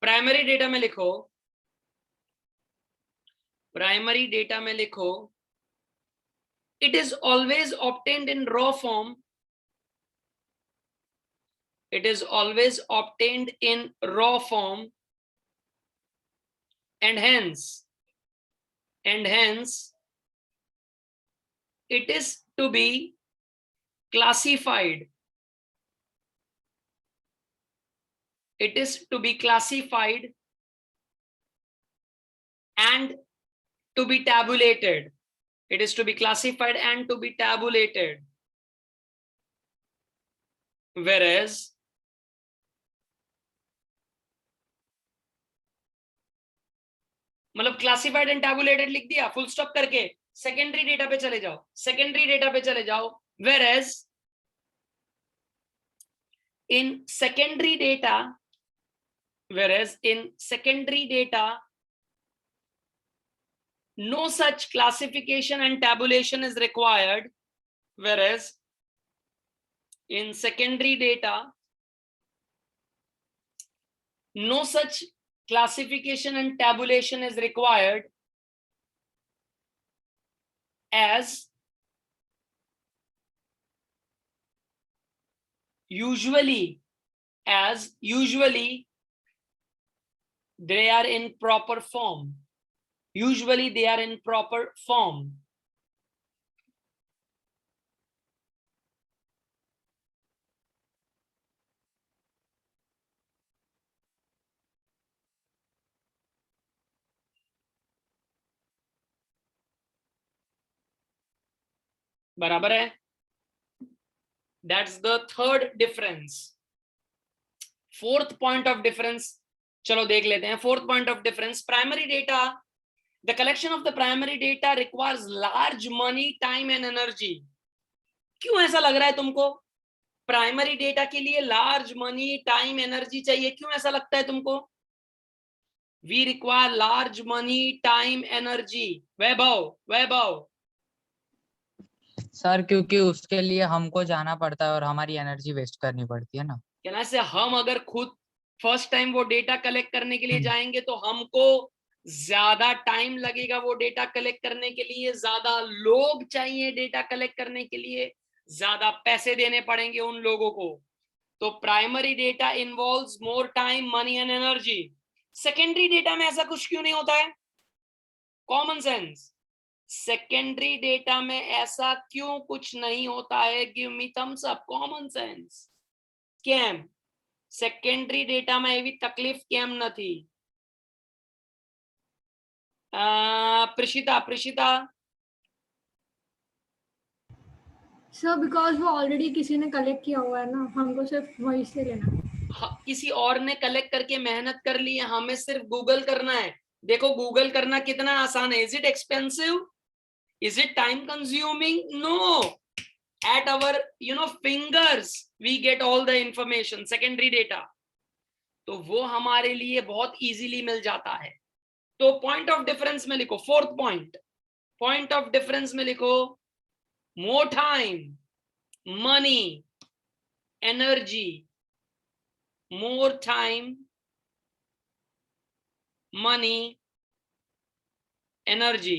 primary data में लिखो, primary data में लिखो, it is always obtained in raw form, it is always obtained in raw form, and hence it is to be classified, it is to be classified and to be tabulated, it is to be classified and to be tabulated, whereas मतलब classified and tabulated लिख दिया, full stop करके secondary data पे चले जाओ, secondary data पे चले जाओ, whereas in secondary data, no such classification and tabulation is required, whereas in secondary data, no such classification and tabulation is required, as usually they are in proper form, usually they are in proper form। बराबर है? That's the third difference। Fourth point of difference, चलो देख लेते हैं। Fourth point of difference, primary data, the collection of the primary data requires large money, time and energy। क्यों ऐसा लग रहा है तुमको? प्राइमरी डेटा के लिए लार्ज मनी, टाइम, एनर्जी चाहिए, क्यों ऐसा लगता है तुमको? We require large money, time, energy। Vaibhav sir क्योंकि उसके लिए हमको जाना पड़ता है और हमारी एनर्जी वेस्ट करनी पड़ती है ना। कहना से हम अगर खुद फर्स्ट टाइम वो डेटा कलेक्ट करने के लिए जाएंगे तो हमको ज्यादा टाइम लगेगा वो डेटा कलेक्ट करने के लिए, ज्यादा लोग चाहिए डेटा कलेक्ट करने के लिए, ज्यादा पैसे देने पड़ेंगे उन लोगों को। तो primary data involves more time, money and energy. Secondary data में ऐसा कुछ क्यों नहीं होता है? कॉमन सेंस, सेकेंडरी डेटा में ऐसा क्यों कुछ नहीं होता है? Give me thumbs up, common sense. केम सेकेंडरी डेटा में एवी तकलीफ केम નથી? प्रिशिता सर बिकॉज वो ऑलरेडी किसी ने कलेक्ट किया हुआ है ना, हमको सिर्फ वही से लेना है। किसी और ने कलेक्ट करके मेहनत कर ली है, हमें सिर्फ गूगल करना है। देखो गूगल करना कितना आसान है। Is it expensive? Is it time consuming? No, at our fingers we get all the information, secondary data. तो वो हमारे लिए बहुत इजीली मिल जाता है। तो पॉइंट ऑफ डिफरेंस में लिखो, फोर्थ पॉइंट ऑफ डिफरेंस में लिखो, more time, money, energy. more time, money, energy.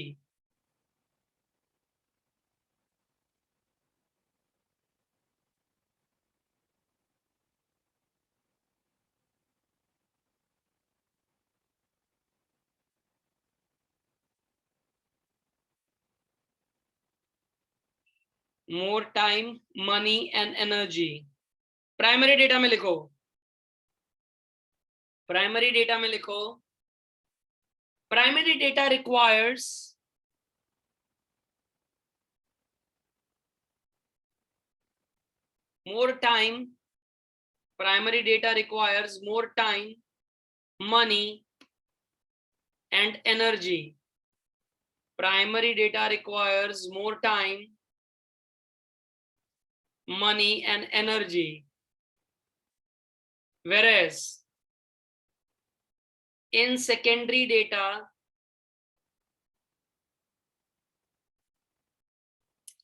more time, money and energy. Primary data में लिखो, प्राइमरी डेटा में लिखो, primary data requires more time, primary data requires more time, money and energy. Primary data requires more time, money and energy. Whereas in secondary data,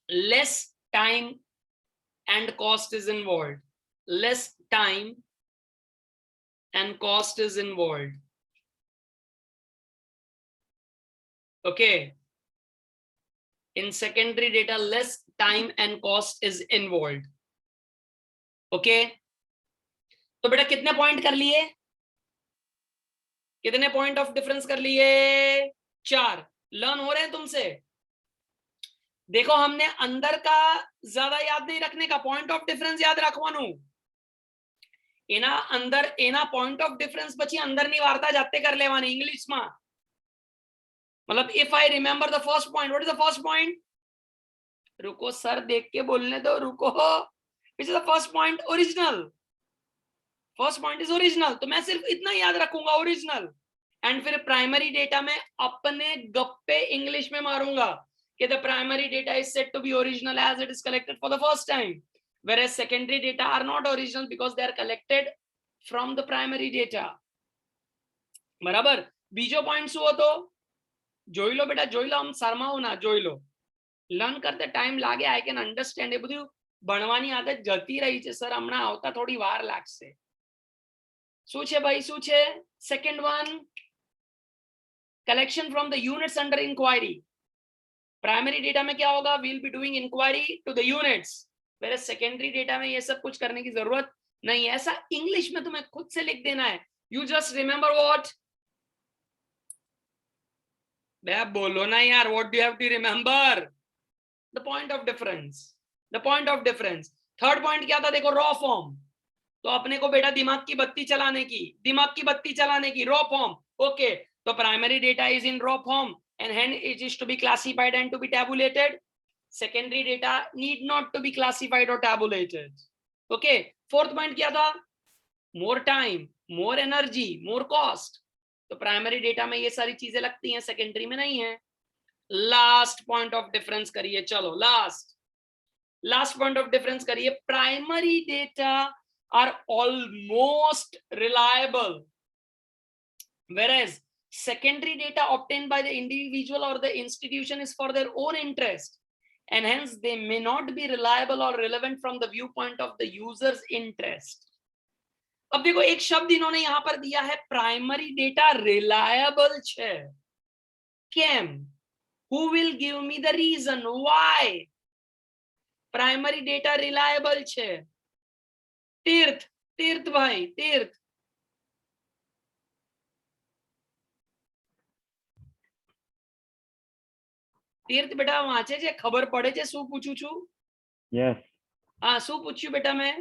less time and cost is involved. Less time and cost is involved. Okay. In secondary data, less time and cost is involved. Okay. तो बेटा कितने point कर लिए? कितने point of difference कर लिए? 4। Learn हो रहे हैं तुमसे? देखो हमने अंदर का ज्यादा याद नहीं रखने का, पॉइंट ऑफ डिफरेंस याद रखवानू। एना अंदर एना पॉइंट ऑफ डिफरेंस પછી અંદરની વાર્તા જાતે कर લેવાની इंग्लिश में। मतलब if I remember the first point, what is the first point? रुको सर देख के बोलने दो, रुको। Which is the first point? Original. First point is original, तो मैं सिर्फ इतना याद रखूंगा, ओरिजिनल। एंड फिर प्राइमरी डेटा में अपने गप्पे इंग्लिश में मारूंगा कि the primary data is said to be original as it is collected for the first time, whereas secondary data are not original because they are collected from the primary data. बराबर? बीजो point શું હતો? જોઈ લો બેટા, જોઈ લો, આમ શરમાઓ ના, જોઈ લો। લર્ન કરતે ટાઈમ લાગે, આઈ કેન અન્ડરસ્ટેન્ડ। એ બધું ભણવાની આદત જતી રહી છે સર, હમણાં આવતા થોડી વાર લાગશે। શું છે ભાઈ, શું છે? Second one, collection from the units under inquiry. Primary data में क्या होगा? we'll be doing inquiry to the units, whereas secondary data में ये सब कुछ करने की जरूरत नहीं है। ऐसा इंग्लिश में तुम्हें खुद से लिख देना है। you just remember what? बोलो ना यार, what do you have to remember? The point of difference, the point of difference. Third point क्या था? देखो रॉ फॉर्म। तो अपने को बेटा दिमाग की बत्ती चलाने की, दिमाग की बत्ती चलाने की, रॉ फॉर्म। ओके, तो primary data is in raw form and hence it is to be classified and to be tabulated. Secondary data need not to be classified or tabulated. Okay, fourth point क्या था? more time, more energy, more cost. तो primary data में ये सारी चीजें लगती हैं, secondary में नहीं है। लास्ट पॉइंट ऑफ डिफरेंस करिए, चलो लास्ट पॉइंट ऑफ डिफरेंस करिए। Primary data are almost reliable, whereas secondary data obtained by the individual or the institution is for their own interest, and hence they may not be reliable or relevant from the viewpoint of the user's interest. अब देखो एक शब्द इन्होंने यहां पर दिया है, primary data reliable छे। केम? who will give me the reason why primary data reliable छे? तीर्थ भाई, तीर्थ। તીર્થ બેટા વાંચે છે, ખબર પડે છે શું પૂછું છું? Yes. હા, શું પૂછ્યું બેટા મેં?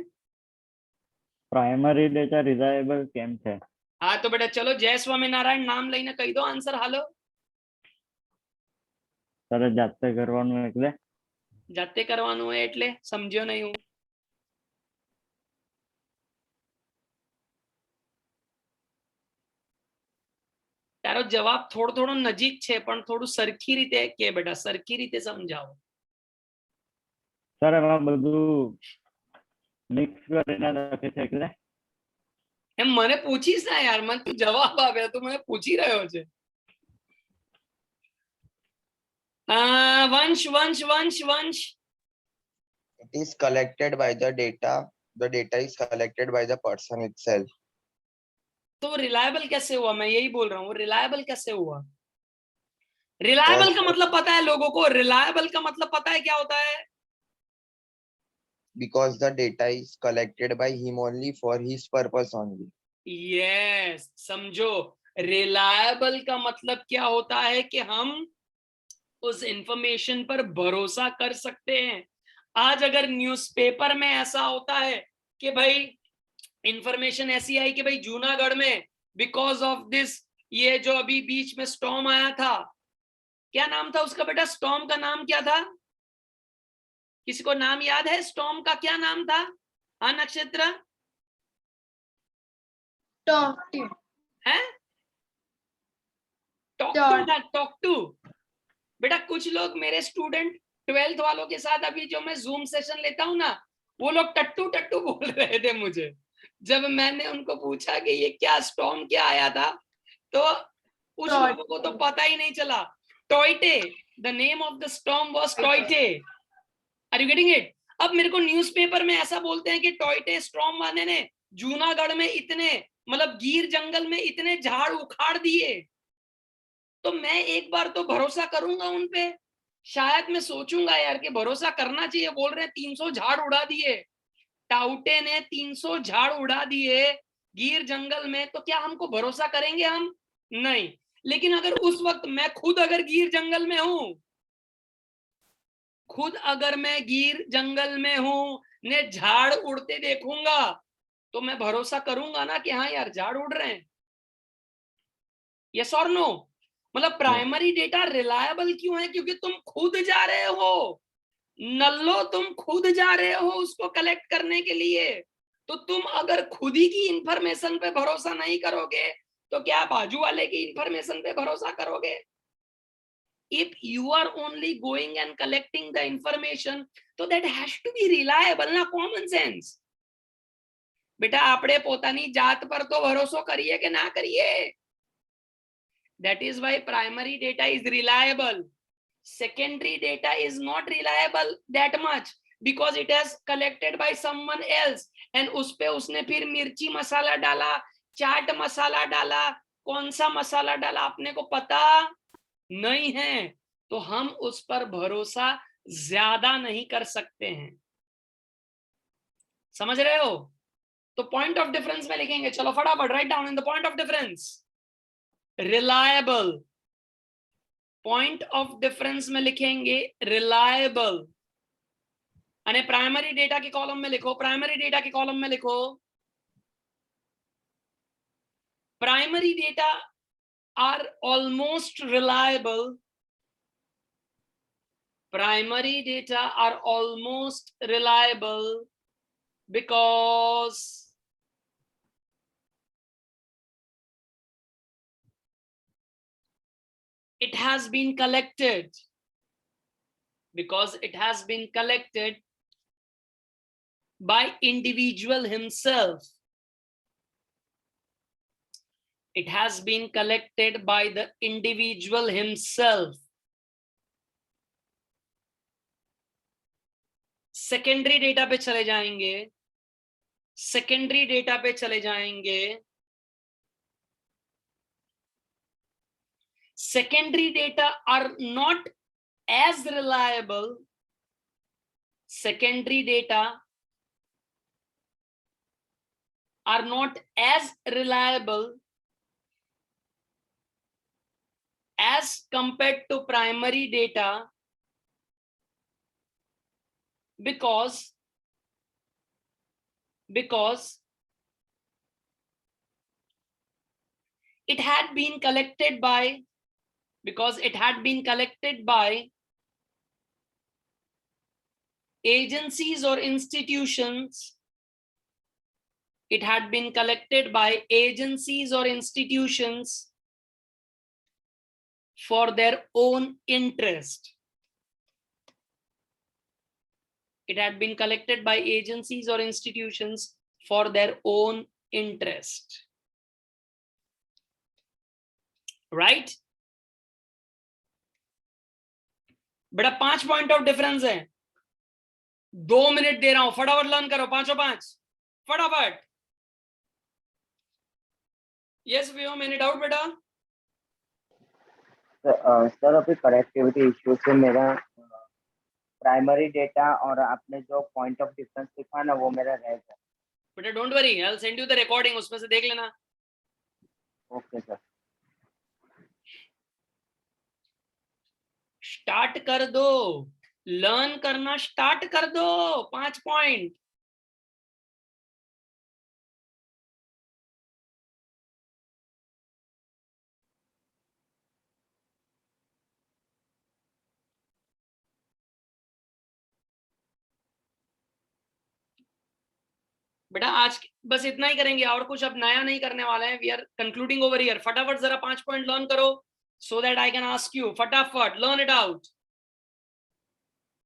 Primary data reliable કેમ છે? હા તો બેટા ચલો જય સ્વામિનારાયણ નામ લઈને કહી દો આન્સર. હાલો, સર જાતે કરવાનું એટલે? જાતે કરવાનું હોય એટલે સમજ્યો નહીં હું. તારો જવાબ થોડો થોડો નજીક છે, પણ થોડું સરખી રીતે કે બેટા, સરખી રીતે સમજાવો. સર એમાં બધું મિક્સ કરીને લખે છે એટલે? એમ મને પૂછીશ ના યાર, મને તું જવાબ આપ્યો, તું મને પૂછી રહ્યો છે. વંશ વંશ વંશ વંશ. It is collected by the data. The data is collected by the person itself. तो रिलायबल कैसे हुआ? मैं यही बोल रहा हूँ, रिलायबल कैसे हुआ? रिलायबल का मतलब पता है लोगों को? रिलायबल का मतलब पता है क्या होता है? Because the data is collected by him only for his purpose only. Yes, समझो, रिलायबल का मतलब क्या होता है कि हम उस इंफॉर्मेशन पर भरोसा कर सकते हैं। आज अगर न्यूज़पेपर में ऐसा होता है कि भाई इंफॉर्मेशन ऐसी आई कि भाई जूनागढ़ में बिकॉज ऑफ दिस, ये जो अभी बीच में स्टॉर्म आया था, क्या नाम था उसका बेटा? स्टॉर्म का नाम क्या था? किसी को नाम याद है? स्टॉर्म का क्या नाम था? हाँ नक्षत्र है? टॉक टू बेटा। कुछ लोग मेरे स्टूडेंट 12th वालों के साथ अभी जो मैं जूम सेशन लेता हूं ना, वो लोग टट्टू टट्टू बोल रहे थे मुझे जब मैंने उनको पूछा कि ये क्या स्टॉर्म क्या आया था, तो कुछ लोगों को तो पता ही नहीं चला। टॉयटे, the name of the storm was टॉयटे। Are you getting it? अब मेरे को न्यूज़पेपर में ऐसा बोलते हैं कि टॉयटे स्टॉर्म वाले ने जूनागढ़ में इतने, मतलब गिर जंगल में इतने झाड़ उखाड़ दिए, तो मैं एक बार तो भरोसा करूंगा उन पे। शायद मैं सोचूंगा यार कि भरोसा करना चाहिए, बोल रहे हैं 300 झाड़ उड़ा दिए, टाउटे ने 300 झाड़ उड़ा दिए गिर जंगल में, तो क्या हमको भरोसा करेंगे हम? नहीं। लेकिन अगर उस वक्त मैं खुद अगर गिर जंगल में हूं, खुद अगर मैं गिर जंगल में हूं ने झाड़ उड़ते देखूंगा, तो मैं भरोसा करूंगा ना कि हाँ यार झाड़ उड़ रहे हैं। यस और नो? मतलब प्राइमरी डेटा रिलायबल क्यों है? क्योंकि तुम खुद जा रहे हो, नल्लो तुम खुद जा रहे हो उसको कलेक्ट करने के लिए। तो तुम अगर खुद ही की इंफॉर्मेशन पे भरोसा नहीं करोगे, तो क्या बाजू वाले की इंफॉर्मेशन पे भरोसा करोगे? If you are only going and collecting the information, तो that has to be reliable ना, common sense। बेटा આપણે પોતાની જાત પર તો ભરોસો કરીએ કે ના કરીએ? That is why primary data is reliable. Secondary data is not reliable that much because it has collected by someone else and उस पे उसने फिर मिर्ची मसाला डाला, चाट मसाला डाला, कौन सा मसाला डाला अपने को पता नहीं है, तो हम उस पर भरोसा ज्यादा नहीं कर सकते हैं। समझ रहे हो? तो पॉइंट ऑफ डिफरेंस में लिखेंगे, चलो फटाफट write down in the point of difference. Reliable, point of difference में लिखेंगे रिलायबल। अने प्राइमरी डेटा के कॉलम में लिखो, प्राइमरी डेटा के कॉलम में लिखो, primary data are almost reliable. Primary data are almost reliable because it has been collected, because it has been collected by individual himself. It has been collected by the individual himself. Secondary data पे चले जाएंगे, secondary data पे चले जाएंगे। Secondary data are not as reliable, secondary data are not as reliable as compared to primary data because it had been collected by agencies or institutions. It had been collected by agencies or institutions for their own interest. It had been collected by agencies or institutions for their own interest. Right? बेटा 5 point of difference है, 2 minute दे रहा हूं, फटाफट learn करो, 5 फटाफट. Yes we हो minute out बेटा. Sir अभी कनेक्टिविटी इश्यू से मेरा प्राइमरी डेटा और आपने जो पॉइंट ऑफ डिफरेंस लिखा ना वो मेरा रह गया. बेटा don't worry, I will send you the recording, उसमें से देख लेना. Okay sir. स्टार्ट कर दो, लर्न करना स्टार्ट कर दो. 5 पॉइंट. बेटा आज बस इतना ही करेंगे और कुछ अब नया नहीं करने वाले हैं. We are concluding over here. फटाफट जरा 5 पॉइंट लर्न करो so that I can ask you. फटाफट learn it out.